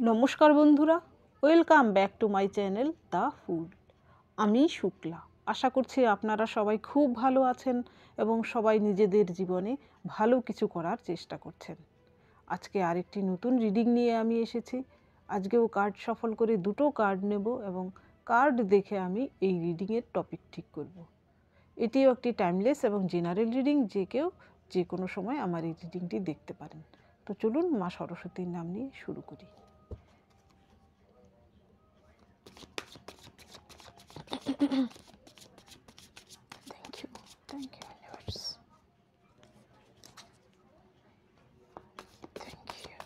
নমস্কার বন্ধুরা, welcome back to my channel the food. আমি শুক্লা। আশা করছি আপনারা সবাই খুব ভালো আছেন এবং সবাই নিজেদের জীবনে ভালো কিছু করার চেষ্টা করছেন। আজকে আরেকটি নতুন রিডিং নিয়ে আমি এসেছি। আজকেও কার্ড সফল করে দুটো কার্ড নেব এবং কার্ড দেখে আমি এই রিডিংয়ের টপিক ঠিক করব। এটিও একটি টাইমলেস এবং জেনারেল রিডিং, যে কেউ যে কোনো সময় আমার এই রিডিংটি দেখতে পারেন। তো চলুন মা সরস্বতীর নাম নিয়ে শুরু করি। Thank you. Thank you, universe. Thank you.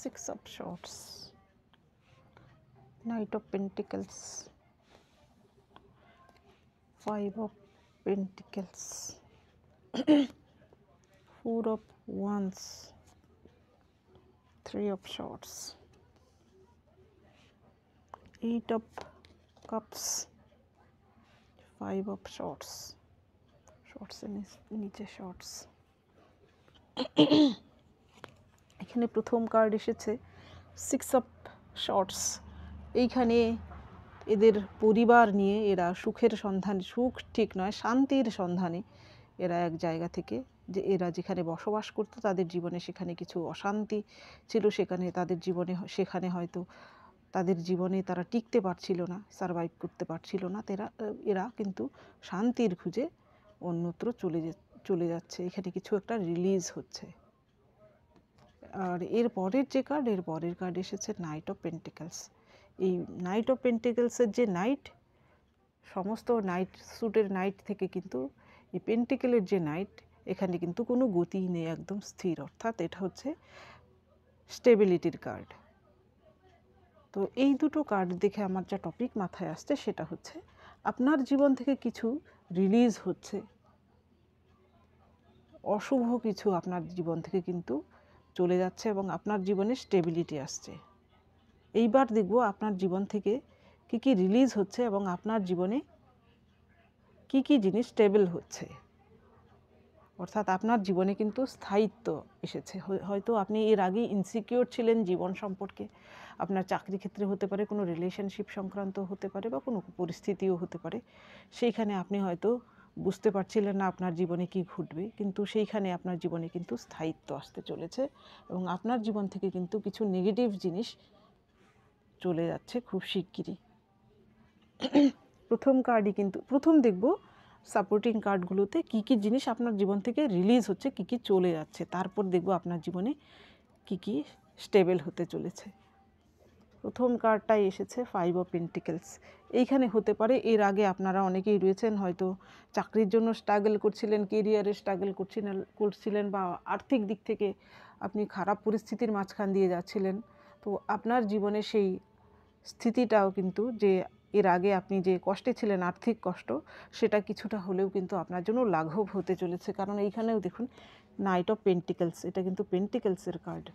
6 of Swords, Knight of Pentacles, 5 of Pentacles, 4 of Wands, 3 of Swords, 8 of Cups, 5 of Swords, Swords এর নিচে Swords। এখানে প্রথম কার্ড এসেছে 6 অফ শর্টস। এইখানে এদের পরিবার নিয়ে এরা সুখের সন্ধান, সুখ ঠিক নয়, শান্তির সন্ধানে এরা এক জায়গা থেকে, যে এরা যেখানে বসবাস করতো তাদের জীবনে সেখানে কিছু অশান্তি ছিল, সেখানে হয়তো তাদের জীবনে তারা টিকতে পারছিল না, সারভাইভ করতে পারছিল না। এরা কিন্তু শান্তির খুঁজে অন্যত্র চলে যাচ্ছে। এখানে কিছু একটা রিলিজ হচ্ছে। আর এর পরের কার্ড এসেছে নাইট অফ পেন্টিকলস। এই নাইট অফ পেন্টিকলসের যে নাইট, সমস্ত নাইট স্যুটের নাইট থেকে কিন্তু এই পেন্টিকেলের যে নাইট, এখানে কিন্তু কোনো গতি নেই, একদম স্থির। অর্থাৎ এটা হচ্ছে স্টেবিলিটির কার্ড। তো এই দুটো কার্ড দেখে আমার যা টপিক মাথায় আসছে সেটা হচ্ছে আপনার জীবন থেকে কিছু রিলিজ হচ্ছে, অশুভ কিছু আপনার জীবন থেকে কিন্তু চলে যাচ্ছে এবং আপনার জীবনে স্টেবিলিটি আসছে। এইবার দেখব আপনার জীবন থেকে কি কি রিলিজ হচ্ছে এবং আপনার জীবনে কি কি জিনিস স্টেবল হচ্ছে। অর্থাৎ আপনার জীবনে কিন্তু স্থায়িত্ব এসেছে। হয়তো আপনি এর আগে ইনসিকিউর ছিলেন জীবন সম্পর্কে, আপনার চাকরি ক্ষেত্রে হতে পারে, কোনো রিলেশনশিপ সংক্রান্ত হতে পারে, বা কোনো পরিস্থিতিও হতে পারে। সেইখানে আপনি হয়তো বুঝতে পারছিলেন না আপনার জীবনে কি ঘটবে, কিন্তু সেইখানে আপনার জীবনে কিন্তু স্থায়িত্ব আসতে চলেছে এবং আপনার জীবন থেকে কিন্তু কিছু নেগেটিভ জিনিস চলে যাচ্ছে খুব শিগগিরই। প্রথম দেখব সাপোর্টিং কার্ডগুলোতে কি কি জিনিস আপনার জীবন থেকে রিলিজ হচ্ছে, কি কি চলে যাচ্ছে। তারপর দেখব আপনার জীবনে কি কি স্টেবল হতে চলেছে। প্রথম কার্ডটাই এসেছে 5 অফ পেন্টিকলস। এইখানে হতে পারে এর আগে আপনারা অনেকেই রয়েছেন, হয়তো চাকরির জন্য স্ট্রাগল করছিলেন, কেরিয়ারে স্ট্রাগল করছিলেন, বা আর্থিক দিক থেকে আপনি খারাপ পরিস্থিতির মাঝখান দিয়ে যাচ্ছিলেন। তো আপনার জীবনে সেই স্থিতিটাও কিন্তু, যে এর আগে আপনি যে কষ্টে ছিলেন, আর্থিক কষ্ট, সেটা কিছুটা হলেও কিন্তু আপনার জন্য লাঘব হতে চলেছে। কারণ এইখানেও দেখুন নাইট অফ পেন্টিকলস, এটা কিন্তু পেন্টিকলসের কার্ড।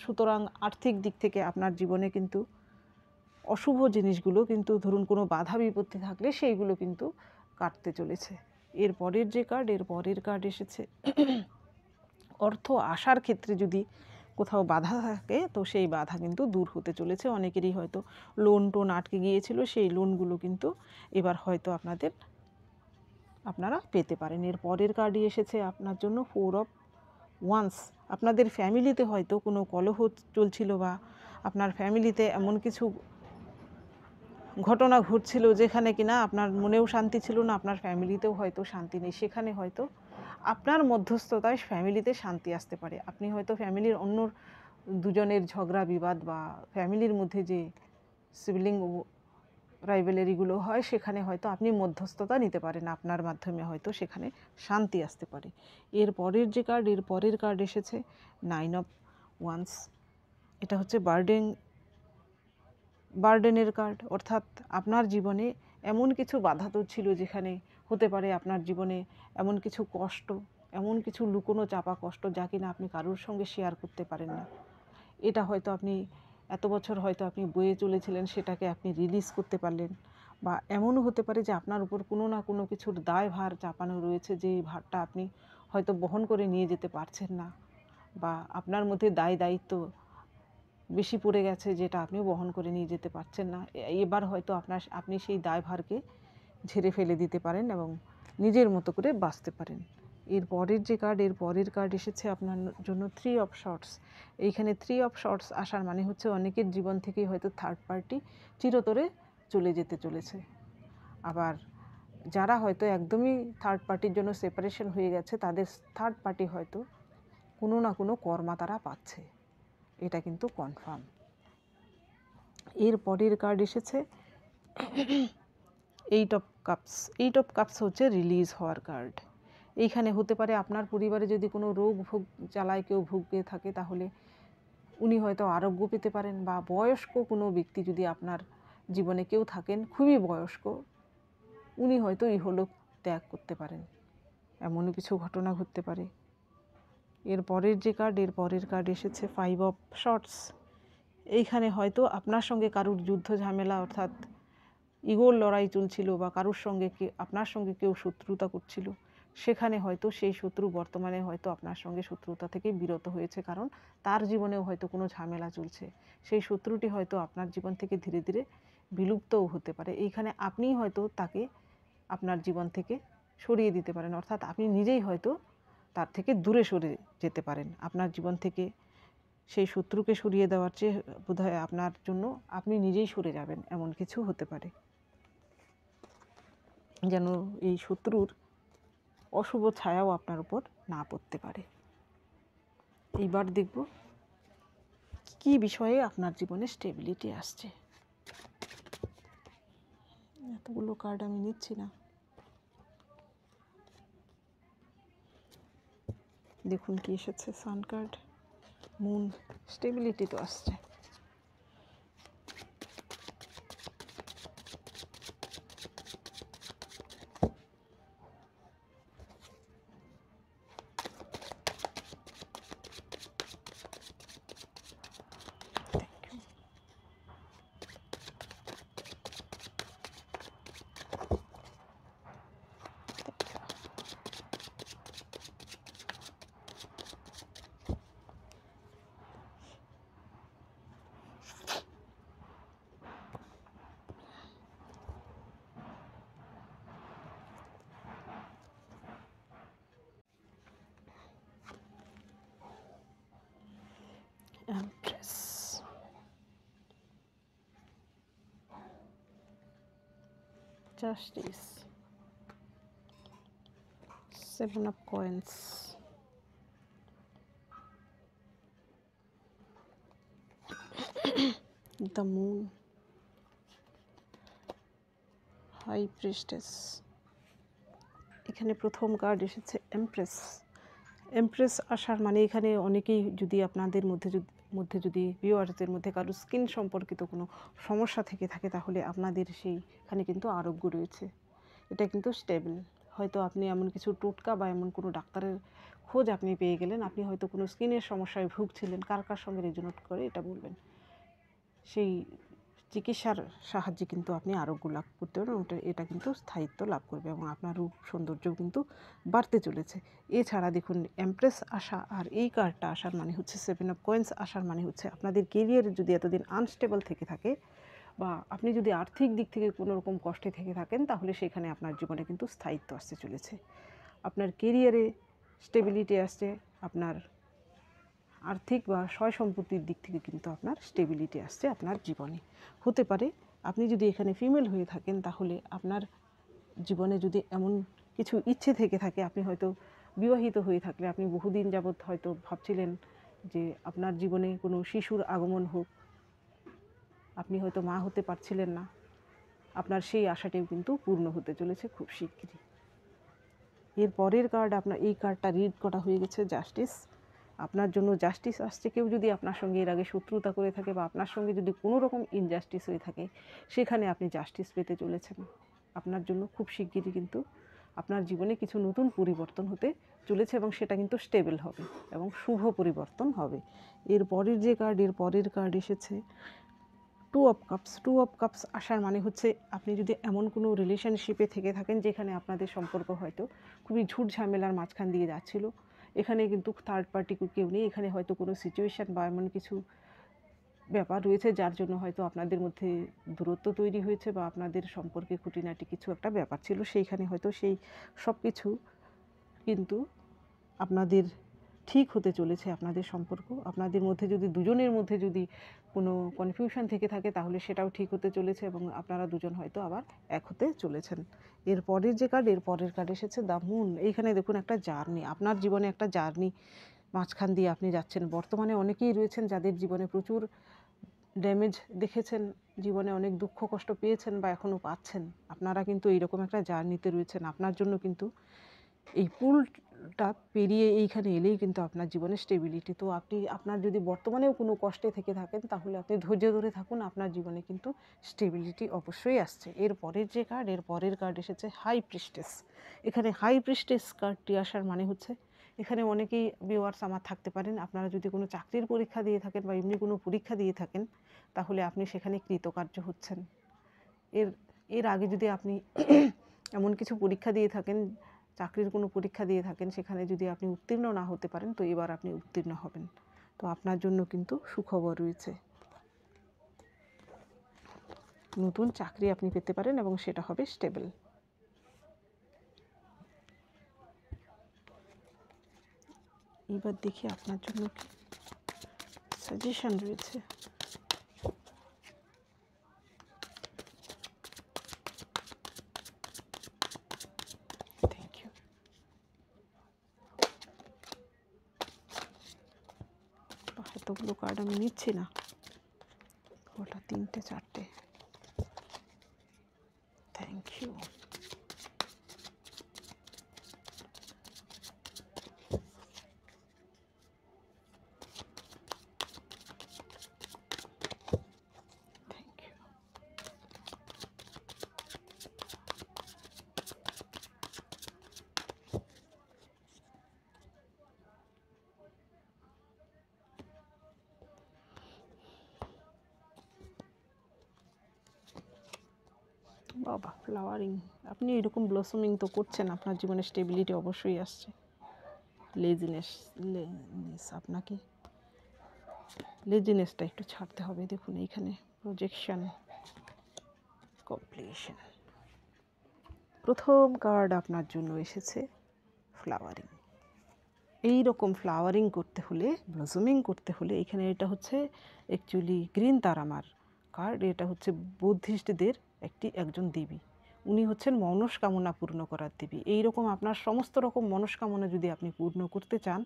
সুতরাং আর্থিক দিক থেকে আপনার জীবনে কিন্তু অশুভ জিনিসগুলো, কিন্তু ধরুন কোনো বাধা বিপত্তি থাকলে সেইগুলো কিন্তু কাটতে চলেছে। এর পরের কার্ড এসেছে অর্থ আসার ক্ষেত্রে যদি কোথাও বাধা থাকে, তো সেই বাধা কিন্তু দূর হতে চলেছে। অনেকেরই হয়তো লোন আটকে গিয়েছিল, সেই লোনগুলো কিন্তু এবার হয়তো আপনারা পেতে পারেন। এর পরের কার্ডই এসেছে আপনার জন্য 4 অফ ওয়ান্স। আপনাদের ফ্যামিলিতে হয়তো কোনো কলহ চলছিল, বা আপনার ফ্যামিলিতে এমন কিছু ঘটনা ঘটছিল যেখানে কিনা আপনার মনেও শান্তি ছিল না, আপনার ফ্যামিলিতেও হয়তো শান্তি নেই। সেখানে হয়তো আপনার মধ্যস্থতায় ফ্যামিলিতে শান্তি আসতে পারে। আপনি হয়তো ফ্যামিলির অন্য দুজনের ঝগড়া বিবাদ, বা ফ্যামিলির মধ্যে যে সিবলিং রাইভেলারিগুলো হয়, সেখানে হয়তো আপনি মধ্যস্থতা নিতে পারেন, আপনার মাধ্যমে হয়তো সেখানে শান্তি আসতে পারে। এর পরের কার্ড এসেছে 9 অফ ওয়ান্স। এটা হচ্ছে বার্ডেনের কার্ড, অর্থাৎ আপনার জীবনে এমন কিছু বাধা তো ছিল, যেখানে হতে পারে আপনার জীবনে এমন কিছু কষ্ট, এমন কিছু লুকোনো চাপা কষ্ট যা কিনা আপনি কারোর সঙ্গে শেয়ার করতে পারেন না। এটা হয়তো আপনি এত বছর হয়তো আপনি বয়ে চলেছিলেন, সেটাকে আপনি রিলিজ করতে পারলেন। বা এমনও হতে পারে যে আপনার উপর কোনো না কোনো কিছুর দায়ভার চাপানো রয়েছে, যে ভারটা আপনি হয়তো বহন করে নিয়ে যেতে পারছেন না, বা আপনার মধ্যে দায়িত্ব বেশি পড়ে গেছে, যেটা আপনি বহন করে নিয়ে যেতে পারছেন না। এবার হয়তো আপনি সেই দায়ভারকে ঝেড়ে ফেলে দিতে পারেন এবং নিজের মতো করে বাঁচতে পারেন। এর পরের কার্ড এসেছে আপনার জন্য 3 অফ শর্টস। এইখানে 3 অফ শর্টস আসার মানে হচ্ছে অনেকের জীবন থেকেই হয়তো থার্ড পার্টি চিরতরে চলে যেতে চলেছে। আবার যারা হয়তো একদমই থার্ড পার্টির জন্য সেপারেশন হয়ে গেছে, তাদের থার্ড পার্টি হয়তো কোনো না কোনো কর্মা তারা পাচ্ছে, এটা কিন্তু কনফার্ম। এর পরের কার্ড এসেছে 8 অফ কাপস। 8 অফ কাপস হচ্ছে রিলিজ হওয়ার কার্ড। এইখানে হতে পারে আপনার পরিবারে যদি কোনো রোগ জ্বালায় কেউ ভুগে থাকে, তাহলে উনি হয়তো আরোগ্য পেতে পারেন। বা বয়স্ক কোনো ব্যক্তি যদি আপনার জীবনে কেউ থাকেন, খুবই বয়স্ক, উনি হয়তো ইহলোক ত্যাগ করতে পারেন, এমনও কিছু ঘটনা ঘটতে পারে। এর পরের কার্ড এসেছে 5 অফ শর্টস। এইখানে হয়তো আপনার সঙ্গে কারুর যুদ্ধ ঝামেলা, অর্থাৎ ইগোর লড়াই চলছিল, বা কারুর সঙ্গে আপনার সঙ্গে কেউ শত্রুতা করছিল, সেখানে হয়তো সেই শত্রু বর্তমানে হয়তো আপনার সঙ্গে শত্রুতা থেকে বিরত হয়েছে, কারণ তার জীবনেও হয়তো কোনো ঝামেলা চলছে। সেই শত্রুটি হয়তো আপনার জীবন থেকে ধীরে ধীরে বিলুপ্তও হতে পারে। এইখানে আপনিই হয়তো তাকে আপনার জীবন থেকে সরিয়ে দিতে পারেন, অর্থাৎ আপনি নিজেই হয়তো তার থেকে দূরে সরে যেতে পারেন। আপনার জীবন থেকে সেই শত্রুকে সরিয়ে দেওয়ার চেয়ে বোধহয় আপনার জন্য আপনি নিজেই সরে যাবেন, এমন কিছু হতে পারে, যেন এই শত্রুর অশুভ ছায়াও আপনার উপর না পড়তে পারে। এইবার দেখব কী বিষয়ে আপনার জীবনে স্টেবিলিটি আসছে। এতগুলো কার্ড আমি নিচ্ছি না, দেখুন কি এসেছে। সান কার্ড, মুন, স্টেবিলিটি তো আসছে। Empress, Justice, 7 of coins, the moon, High Priestess। এখানে প্রথম কার্ড এসেছে এমপ্রেস। এমপ্রেস আসার মানে এখানে অনেকেই যদি আপনাদের মধ্যে যদি ভিউয়ার্সদের মধ্যে কারো স্কিন সম্পর্কিত কোনো সমস্যা থেকে থাকে, তাহলে আপনাদের সেইখানে কিন্তু আরোগ্য রয়েছে, এটা কিন্তু স্টেবল। হয়তো আপনি এমন কিছু টোটকা বা এমন কোনো ডাক্তারের খোঁজ আপনি পেয়ে গেলেন, আপনি হয়তো কোনো স্কিনের সমস্যায় ভুগছিলেন, কার সঙ্গে রেজোনেট করে এটা বলবেন, সেই চিকিৎসার সাহায্যে কিন্তু আপনি আরোগ্য লাভ করতে পারেন। এটা কিন্তু স্থায়িত্ব লাভ করবে এবং আপনার রূপ সৌন্দর্যও কিন্তু বাড়তে চলেছে। এছাড়া দেখুন, এমপ্রেস আসা আর এই কার্ডটা আসার মানে হচ্ছে 7 অফ কয়েন্স আসার মানে হচ্ছে আপনাদের কেরিয়ার যদি এতদিন আনস্টেবল থেকে থাকে, বা আপনি যদি আর্থিক দিক থেকে কোনো রকম কষ্টে থেকে থাকেন, তাহলে সেখানে আপনার জীবনে কিন্তু স্থায়িত্ব আসতে চলেছে। আপনার কেরিয়ারে স্টেবিলিটি আসছে, আপনার আর্থিক বা সয় সম্পত্তির দিক থেকে কিন্তু আপনার স্টেবিলিটি আসছে আপনার জীবনে। হতে পারে আপনি যদি এখানে ফিমেল হয়ে থাকেন, তাহলে আপনার জীবনে যদি এমন কিছু ইচ্ছে থেকে থাকে, আপনি হয়তো বিবাহিত হয়ে থাকলে আপনি বহুদিন যাবৎ হয়তো ভাবছিলেন যে আপনার জীবনে কোনো শিশুর আগমন হোক, আপনি হয়তো মা হতে পারছিলেন না, আপনার সেই আশাটিও কিন্তু পূর্ণ হতে চলেছে খুব শিগগিরই। এর পরের কার্ড, আপনার এই কার্ডটা রিড করা হয়ে গেছে, জাস্টিস। আপনার জন্য জাস্টিস আসছে। কেউ যদি আপনার সঙ্গে এর আগে শত্রুতা করে থাকে বা আপনার সঙ্গে যদি কোনো রকম ইনজাস্টিস হয়ে থাকে, সেখানে আপনি জাস্টিস পেতে চলেছেন। আপনার জন্য খুব শিগগিরই কিন্তু আপনার জীবনে কিছু নতুন পরিবর্তন হতে চলেছে এবং সেটা কিন্তু স্টেবল হবে এবং শুভ পরিবর্তন হবে। এর পরের যে কার্ড, এর পরের কার্ড এসেছে two of cups. Two of cups আসার মানে হচ্ছে আপনি যদি এমন কোনো রিলেশনশিপে থেকে থাকেন যেখানে আপনাদের সম্পর্ক হয়তো খুবই ঝুট ঝামেলার মাঝখান দিয়ে যাচ্ছিল, এখানে কিন্তু থার্ড পার্টি কেউ নেই, এখানে হয়তো কোনো সিচুয়েশান বা এমন কিছু ব্যাপার রয়েছে যার জন্য হয়তো আপনাদের মধ্যে দূরত্ব তৈরি হয়েছে বা আপনাদের সম্পর্কে খুঁটিনাটি কিছু একটা ব্যাপার ছিল, সেইখানে হয়তো সেই সব কিছু কিন্তু আপনাদের ঠিক হতে চলেছে। আপনাদের সম্পর্ক, আপনাদের মধ্যে যদি দুজনের মধ্যে যদি কোনো কনফিউশন থেকে থাকে তাহলে সেটাও ঠিক হতে চলেছে এবং আপনারা দুজন হয়তো আবার এক হতে চলেছেন। এর পরের যে কার্ড, এর পরের কার্ড এসেছে দ্য মুন। এইখানে দেখুন একটা জার্নি, আপনার জীবনে একটা জার্নি মাঝখান দিয়ে আপনি যাচ্ছেন। বর্তমানে অনেকেই রয়েছেন যাদের জীবনে প্রচুর ড্যামেজ দেখেছেন, জীবনে অনেক দুঃখ কষ্ট পেয়েছেন বা এখনও পাচ্ছেন। আপনারা কিন্তু এইরকম একটা জার্নিতে রয়েছেন। আপনার জন্য কিন্তু এই পুলটা পেরিয়ে এইখানে এলেই কিন্তু আপনার জীবনে স্টেবিলিটি। তো আপনি আপনার যদি বর্তমানেও কোনো কষ্টে থেকে থাকেন তাহলে আপনি ধৈর্য ধরে থাকুন, আপনার জীবনে কিন্তু স্টেবিলিটি অবশ্যই আসছে। এর পরের যে কার্ড, এর পরের কার্ড এসেছে হাই প্রিস্টেস। এখানে হাই প্রিস্টেস কার্ডটি আসার মানে হচ্ছে এখানে অনেকেই ভিউয়ার্স আমার থাকতে পারেন, আপনারা যদি কোনো চাকরির পরীক্ষা দিয়ে থাকেন বা এমনি কোনো পরীক্ষা দিয়ে থাকেন তাহলে আপনি সেখানে কৃতকার্য হচ্ছেন। এর আগে যদি আপনি এমন কিছু পরীক্ষা দিয়ে থাকেন, চাকরির কোনো পরীক্ষা দিয়ে থাকেন, সেখানে যদি আপনি উত্তীর্ণ না হতে পারেন তো এবার আপনি উত্তীর্ণ হবেন। তো আপনার জন্য কিন্তু সুখবর রয়েছে, নতুন চাকরি আপনি পেতে পারেন এবং সেটা হবে স্টেবল। এবার দেখি আপনার জন্য কি সাজেশন রয়েছে। Thank you. এতগুলো কার্ড আমি নিচ্ছি না, ওটা 3টে 4টে। Thank you. বাবা ফ্লাওয়ারিং, আপনি এরকম ব্লসমিং তো করছেন, আপনার জীবনে স্টেবিলিটি অবশ্যই আসছে। লেজিনেস, আপনাকে লেজিনেসটা একটু ছাড়তে হবে। দেখুন এইখানে প্রজেকশন, কমপ্লিশন। প্রথম কার্ড আপনার জন্য এসেছে ফ্লাওয়ারিং। এই রকম ফ্লাওয়ারিং করতে হলে, ব্লসমিং করতে হলে, এখানে এটা হচ্ছে অ্যাকচুয়ালি গ্রিন তারামার কার্ড। এটা হচ্ছে বুদ্ধিস্টদের একজন দেবী, উনি হচ্ছেন মনস্কামনা পূর্ণ করার দেবী। এই রকম আপনার সমস্ত রকম মনস্কামনা যদি আপনি পূর্ণ করতে চান,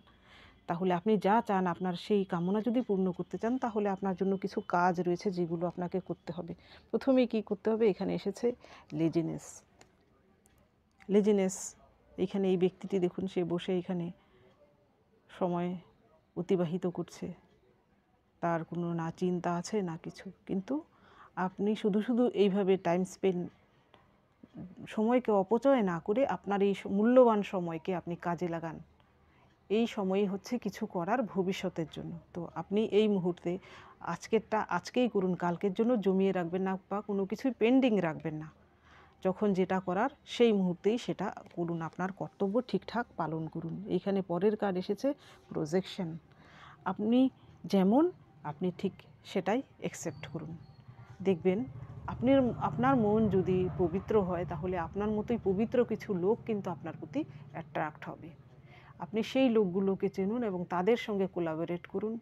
তাহলে আপনি যা চান আপনার সেই কামনা যদি পূর্ণ করতে চান তাহলে আপনার জন্য কিছু কাজ রয়েছে যেগুলো আপনাকে করতে হবে। প্রথমেই কি করতে হবে, এখানে এসেছে লেজিনেস। লেজিনেস, এখানে এই ব্যক্তিটি দেখুন, সে বসে এখানে সময় অতিবাহিত করছে, তার কোনো না চিন্তা আছে না কিছু। কিন্তু আপনি শুধু শুধু এইভাবে টাইম স্পেন্ড, সময়কে অপচয় না করে আপনার এই মূল্যবান সময়কে আপনি কাজে লাগান। এই সময়ই হচ্ছে কিছু করার ভবিষ্যতের জন্য। তো আপনি এই মুহূর্তে আজকেরটা আজকেই করুন, কালকের জন্য জমিয়ে রাখবেন না বা কোনো কিছুই পেন্ডিং রাখবেন না। যখন যেটা করার সেই মুহূর্তেই সেটা করুন, আপনার কর্তব্য ঠিকঠাক পালন করুন। এইখানে পরের কার্ড এসেছে প্রজেকশন। আপনি যেমন আপনি ঠিক সেটাই অ্যাকসেপ্ট করুন। দেখবেন আপনার মন যদি পবিত্র হয় তাহলে আপনার মতোই পবিত্র কিছু লোক কিন্তু আপনার প্রতি অ্যাট্রাক্ট হবে। আপনি সেই লোকগুলোকে চিনুন এবং তাদের সঙ্গে কোলাবোরেট করুন।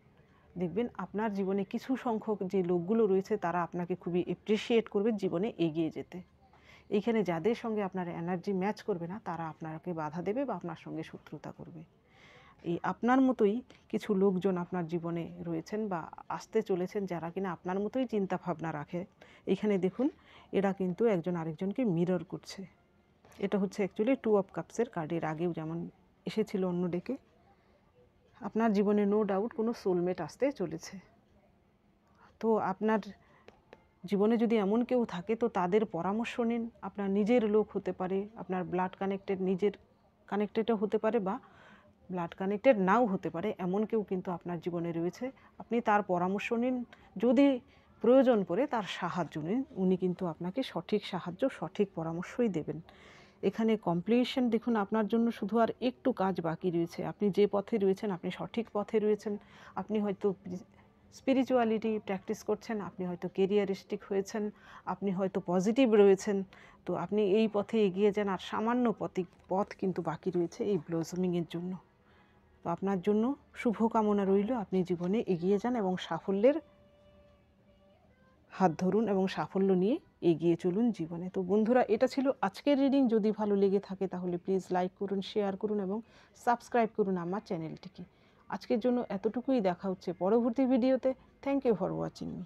দেখবেন আপনার জীবনে কিছু সংখ্যক যে লোকগুলো রয়েছে তারা আপনাকে খুবই অ্যাপ্রিসিয়েট করবে জীবনে এগিয়ে যেতে। এইখানে যাদের সঙ্গে আপনার এনার্জি ম্যাচ করবে না তারা আপনাকে বাধা দেবে বা আপনার সঙ্গে শত্রুতা করবে। এই আপনার মতোই কিছু লোকজন আপনার জীবনে রয়েছেন বা আসতে চলেছেন যারা কিনা আপনার মতোই চিন্তা ভাবনা রাখে। এখানে দেখুন এরা কিন্তু একজন আরেকজনকে মিরর করছে। এটা হচ্ছে অ্যাকচুয়ালি টু অফ কাপসের কার্ডের আগেও যেমন এসেছিল অন্য ডেকে। আপনার জীবনে নো ডাউট কোনো সোলমেট আসতে চলেছে। তো আপনার জীবনে যদি এমন কেউ থাকে তো তাদের পরামর্শ নিন। আপনার নিজের লোক হতে পারে, আপনার ব্লাড কানেক্টেড, নিজের কানেক্টেডও হতে পারে বা ব্লাড কানেক্টেড নাও হতে পারে, এমন কেউ কিন্তু আপনার জীবনে রয়েছে। আপনি তার পরামর্শ নিন, যদি প্রয়োজন পড়ে তার সাহায্য নিন। উনি কিন্তু আপনাকে সঠিক সাহায্য, সঠিক পরামর্শই দেবেন। এখানে কমপ্লিশন দেখুন, আপনার জন্য শুধু আর একটু কাজ বাকি রয়েছে। আপনি যে পথে রয়েছেন, আপনি সঠিক পথে রয়েছেন। আপনি হয়তো স্পিরিচুয়ালিটি প্র্যাকটিস করছেন, আপনি হয়তো কেরিয়ারিস্টিক হয়েছেন, আপনি হয়তো পজিটিভ রয়েছেন। তো আপনি এই পথে এগিয়ে যান, আর সামান্য পথ কিন্তু বাকি রয়েছে এই ব্লসমিংয়ের জন্য। তো আপনার জন্য শুভকামনা রইল, আপনি জীবনে এগিয়ে যান এবং সাফল্যের হাত ধরুন এবং সাফল্য নিয়ে এগিয়ে চলুন জীবনে। তো বন্ধুরা, এটা ছিল আজকের রিডিং। যদি ভালো লেগে থাকে তাহলে প্লিজ লাইক করুন, শেয়ার করুন এবং সাবস্ক্রাইব করুন আমার চ্যানেলটিকে। আজকের জন্য এতটুকুই, দেখা হচ্ছে পরবর্তী ভিডিওতে। Thank you for watching me.